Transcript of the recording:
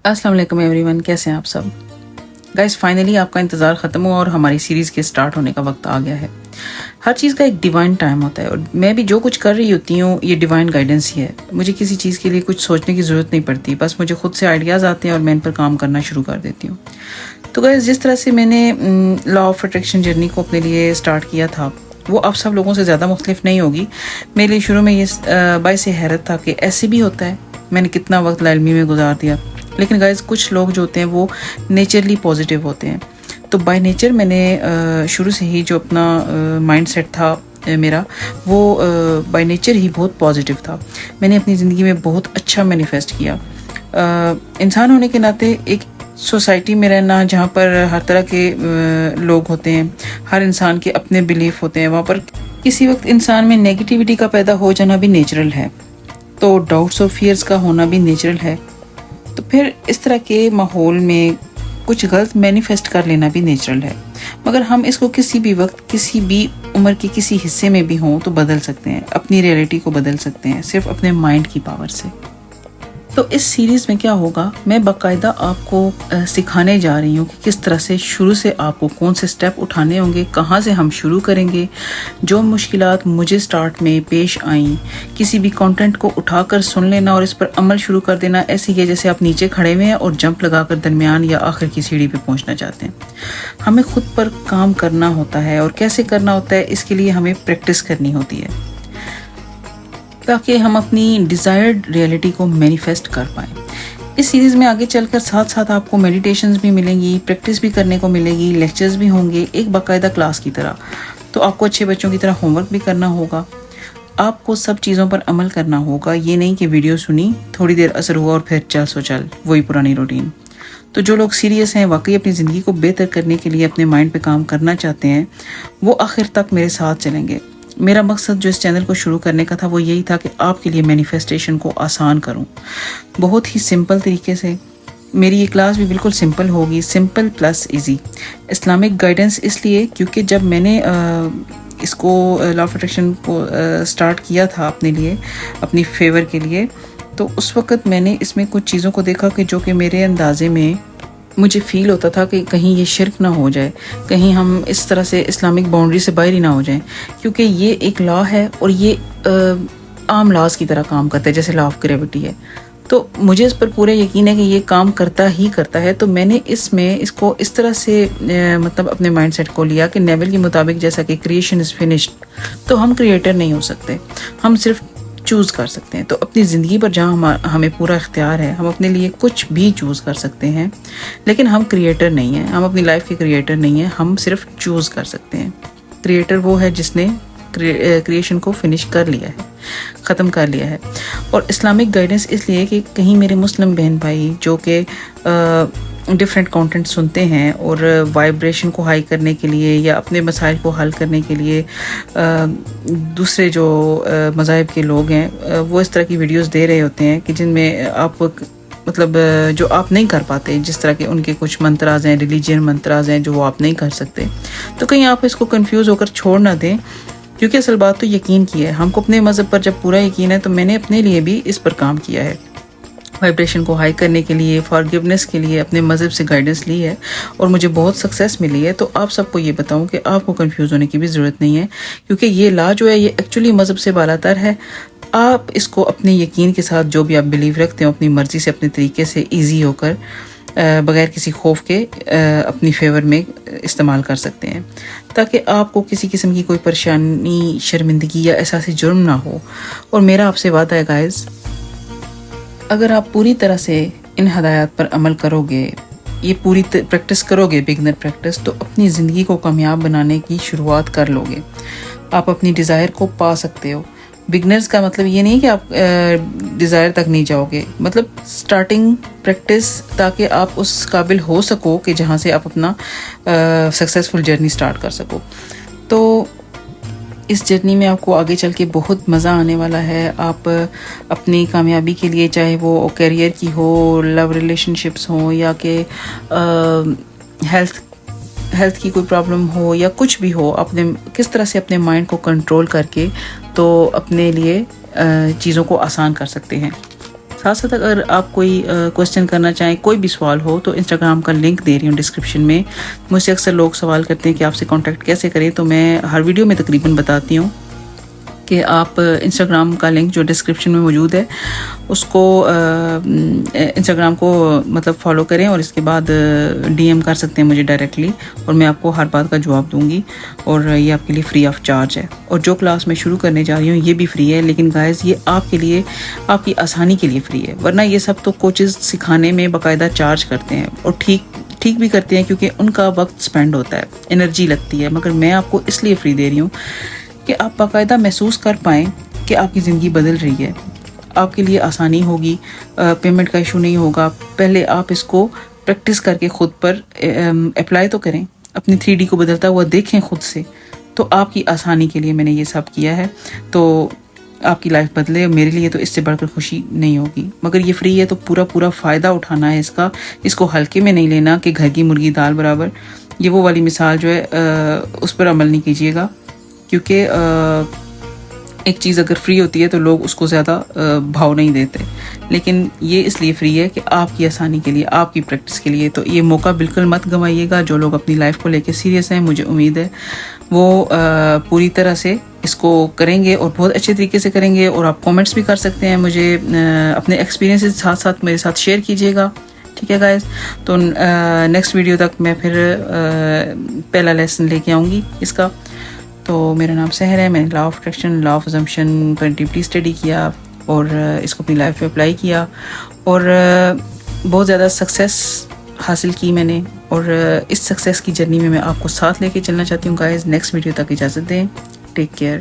अस्सलाम वालेकुम एवरीवन, कैसे हैं आप सब। गाइस फाइनली आपका इंतज़ार ख़त्म हुआ और हमारी सीरीज़ के स्टार्ट होने का वक्त आ गया है। हर चीज़ का एक डिवाइन टाइम होता है और मैं भी जो कुछ कर रही होती हूँ ये डिवाइन गाइडेंस ही है। मुझे किसी चीज़ के लिए कुछ सोचने की ज़रूरत नहीं पड़ती, बस मुझे खुद से आइडियाज़ आते हैं और मैं इन पर काम करना शुरू कर देती हूँ। तो गाइस जिस तरह से मैंने लॉ ऑफ अट्रैक्शन जर्नी को अपने लिए स्टार्ट किया था वो आप सब लोगों से ज़्यादा मुख्तलिफ नहीं होगी। मेरे लिए शुरू में ये बाइस हैरत था कि ऐसे भी होता है। मैंने कितना वक्त लाइलमी में गुजार दिया, लेकिन गाइस कुछ लोग जो होते हैं वो नेचरली पॉजिटिव होते हैं। तो बाय नेचर मैंने शुरू से ही जो अपना माइंडसेट था मेरा वो बाय नेचर ही बहुत पॉजिटिव था। मैंने अपनी ज़िंदगी में बहुत अच्छा मैनिफेस्ट किया। इंसान होने के नाते एक सोसाइटी में रहना जहाँ पर हर तरह के लोग होते हैं, हर इंसान के अपने बिलीफ होते हैं, वहाँ पर किसी वक्त इंसान में नेगेटिविटी का पैदा हो जाना भी नेचुरल है, तो डाउट्स और फियर्स का होना भी नेचुरल है। तो फिर इस तरह के माहौल में कुछ गलत मैनिफेस्ट कर लेना भी नेचुरल है, मगर हम इसको किसी भी वक्त किसी भी उम्र के किसी हिस्से में भी हों तो बदल सकते हैं, अपनी रियलिटी को बदल सकते हैं सिर्फ अपने माइंड की पावर से। तो इस सीरीज़ में क्या होगा, मैं बाकायदा आपको सिखाने जा रही हूँ कि किस तरह से शुरू से आपको कौन से स्टेप उठाने होंगे, कहाँ से हम शुरू करेंगे। जो मुश्किलात मुझे स्टार्ट में पेश आईं, किसी भी कंटेंट को उठाकर सुन लेना और इस पर अमल शुरू कर देना ऐसे ही है जैसे आप नीचे खड़े हुए हैं और जंप लगाकर दरमियान या आखिर की सीढ़ी पे पहुँचना चाहते हैं। हमें खुद पर काम करना होता है और कैसे करना होता है इसके लिए हमें प्रैक्टिस करनी होती है ताकि हम अपनी डिज़ायर्ड रियलिटी को मैनिफेस्ट कर पाएँ। इस सीरीज़ में आगे चलकर साथ साथ आपको मेडिटेशंस भी मिलेंगी, प्रैक्टिस भी करने को मिलेगी, लेक्चर्स भी होंगे एक बाकायदा क्लास की तरह। तो आपको अच्छे बच्चों की तरह होमवर्क भी करना होगा, आपको सब चीज़ों पर अमल करना होगा। ये नहीं कि वीडियो सुनी, थोड़ी देर असर हुआ और फिर चल सो चल वही पुरानी रूटीन। तो जो लोग सीरियस हैं, वाकई अपनी ज़िंदगी को बेहतर करने के लिए अपने माइंड पे काम करना चाहते हैं, वो आखिर तक मेरे साथ चलेंगे। मेरा मकसद जो इस चैनल को शुरू करने का था वो यही था कि आपके लिए मैनिफेस्टेशन को आसान करूं, बहुत ही सिंपल तरीके से। मेरी ये क्लास भी बिल्कुल सिंपल होगी, simple plus easy. Islamic guidance इसलिए क्योंकि जब मैंने इसको लॉ ऑफ अट्रैक्शन को स्टार्ट किया था अपने लिए, अपनी फेवर के लिए, तो उस वक़्त मैंने इसमें कुछ चीज़ों को देखा कि जो कि मेरे अंदाजे में मुझे फ़ील होता था कि कहीं ये शिर्क ना हो जाए, कहीं हम इस तरह से इस्लामिक बाउंड्री से बाहर ही ना हो जाएं, क्योंकि ये एक लॉ है और ये आम लॉज की तरह काम करता है जैसे लॉ ऑफ ग्रेविटी है। तो मुझे इस पर पूरा यकीन है कि ये काम करता ही करता है। तो मैंने इसको इस तरह से मतलब अपने माइंडसेट को लिया कि नेवल के मुताबिक जैसा कि क्रिएशन इज़ फिनिश्ड, तो हम क्रिएटर नहीं हो सकते, हम सिर्फ चूज़ कर सकते हैं। तो अपनी ज़िंदगी पर जहाँ हमें पूरा इख्तियार है, हम अपने लिए कुछ भी चूज़ कर सकते हैं, लेकिन हम क्रिएटर नहीं हैं, हम अपनी लाइफ के क्रिएटर नहीं हैं, हम सिर्फ चूज़ कर सकते हैं। क्रिएटर वो है जिसने क्रिएशन को फिनिश कर लिया है, ख़त्म कर लिया है। और इस्लामिक गाइडेंस इसलिए कि कहीं मेरे मुस्लिम बहन भाई जो कि डिफरेंट कंटेंट सुनते हैं और वाइब्रेशन को हाई करने के लिए या अपने मसाइल को हल करने के लिए दूसरे जो मज़ाहिब के लोग हैं वो इस तरह की वीडियोस दे रहे होते हैं कि जिनमें आप मतलब जो आप नहीं कर पाते, जिस तरह के उनके कुछ मंत्राज हैं, रिलीजियन मंत्राज हैं जो वो आप नहीं कर सकते। तो कहीं आप इसको कंफ्यूज होकर छोड़ ना दें, क्योंकि असल बात तो यकीन की है। हमको अपने मज़हब पर जब पूरा यकीन है तो मैंने अपने लिए भी इस पर काम किया है, वाइब्रेशन को हाई करने के लिए, फॉरगिवनेस के लिए अपने मज़हब से गाइडेंस ली है और मुझे बहुत सक्सेस मिली है। तो आप सबको ये बताऊं कि आपको कंफ्यूज होने की भी ज़रूरत नहीं है, क्योंकि ये लॉ जो है ये एक्चुअली मज़हब से बालातर है। आप इसको अपने यकीन के साथ जो भी आप बिलीव रखते हो अपनी मर्ज़ी से, अपने तरीके से ईजी होकर बग़ैर किसी खौफ के अपनी फेवर में इस्तेमाल कर सकते हैं, ताकि आपको किसी किस्म की कोई परेशानी, शर्मिंदगी या एहसास जुर्म ना हो। और मेरा आपसे वादा है गाइज़, अगर आप पूरी तरह से इन हदायत पर अमल करोगे, ये पूरी प्रैक्टिस करोगे, बिगनर प्रैक्टिस, तो अपनी ज़िंदगी को कामयाब बनाने की शुरुआत कर लोगे। आप अपनी डिज़ायर को पा सकते हो। बिगनर्स का मतलब ये नहीं कि आप डिज़ायर तक नहीं जाओगे, मतलब स्टार्टिंग प्रैक्टिस, ताकि आप उस काबिल हो सको कि जहाँ से आप अपना सक्सेसफुल जर्नी स्टार्ट कर सको। तो इस जर्नी में आपको आगे चल के बहुत मज़ा आने वाला है। आप अपनी कामयाबी के लिए, चाहे वो करियर की हो, लव रिलेशनशिप्स हो, या कि हेल्थ की कोई प्रॉब्लम हो या कुछ भी हो, अपने किस तरह से अपने माइंड को कंट्रोल करके तो अपने लिए चीज़ों को आसान कर सकते हैं। ساتھ ساتھ اگر آپ کوئی کویشچن کرنا چاہیں، کوئی بھی سوال ہو، تو انسٹاگرام کا لنک دے رہی ہوں ڈسکرپشن میں. مجھ سے اکثر لوگ سوال کرتے ہیں کہ آپ سے کانٹیکٹ کیسے کریں، تو میں ہر ویڈیو میں تقریباً بتاتی ہوں کہ آپ انسٹاگرام کا لنک جو ڈسکرپشن میں موجود ہے اس کو انسٹاگرام کو مطلب فالو کریں، اور اس کے بعد ڈی ایم کر سکتے ہیں مجھے ڈائریکٹلی، اور میں آپ کو ہر بات کا جواب دوں گی، اور یہ آپ کے لیے فری آف چارج ہے. اور جو کلاس میں شروع کرنے جا رہی ہوں یہ بھی فری ہے، لیکن گائز یہ آپ کے لیے، آپ کی آسانی کے لیے فری ہے، ورنہ یہ سب تو کوچز سکھانے میں باقاعدہ چارج کرتے ہیں، اور ٹھیک بھی کرتے ہیں کیونکہ ان کا وقت سپینڈ ہوتا ہے، انرجی لگتی ہے. مگر میں آپ کو اس لیے فری دے رہی ہوں کہ آپ باقاعدہ محسوس کر پائیں کہ آپ کی زندگی بدل رہی ہے، آپ کے لیے آسانی ہوگی، پیمنٹ کا ایشو نہیں ہوگا. پہلے آپ اس کو پریکٹس کر کے خود پر اپلائی تو کریں، اپنی 3D کو بدلتا ہوا دیکھیں خود سے، تو آپ کی آسانی کے لیے میں نے یہ سب کیا ہے. تو آپ کی لائف بدلے، میرے لیے تو اس سے بڑھ کر خوشی نہیں ہوگی. مگر یہ فری ہے تو پورا فائدہ اٹھانا ہے اس کا، اس کو ہلکے میں نہیں لینا کہ گھر کی مرغی دال برابر. یہ وہ والی مثال جو ہے اس پر عمل نہیں کیجیے گا، کیونکہ ایک چیز اگر فری ہوتی ہے تو لوگ اس کو زیادہ بھاؤ نہیں دیتے، لیکن یہ اس لیے فری ہے کہ آپ کی آسانی کے لیے، آپ کی پریکٹس کے لیے. تو یہ موقع بالکل مت گنوائیے گا. جو لوگ اپنی لائف کو لے کے سیریس ہیں، مجھے امید ہے وہ پوری طرح سے اس کو کریں گے، اور بہت اچھے طریقے سے کریں گے. اور آپ کامنٹس بھی کر سکتے ہیں، مجھے اپنے ایکسپیرینس ساتھ ساتھ میرے ساتھ شیئر کیجیے گا. ٹھیک ہے گائز، تو نیکسٹ ویڈیو تک میں پھر پہلا لیسن لے کے آؤں گی اس کا. تو میرا نام سحر ہے، میں نے law of attraction, law of assumption per deeply study کیا، اور اس کو اپنی لائف میں اپلائی کیا، اور بہت زیادہ سکسیس حاصل کی میں نے. اور اس سکسیس کی جرنی میں آپ کو ساتھ لے کے چلنا چاہتی ہوں گائز. نیکسٹ ویڈیو تک اجازت دیں. Take care.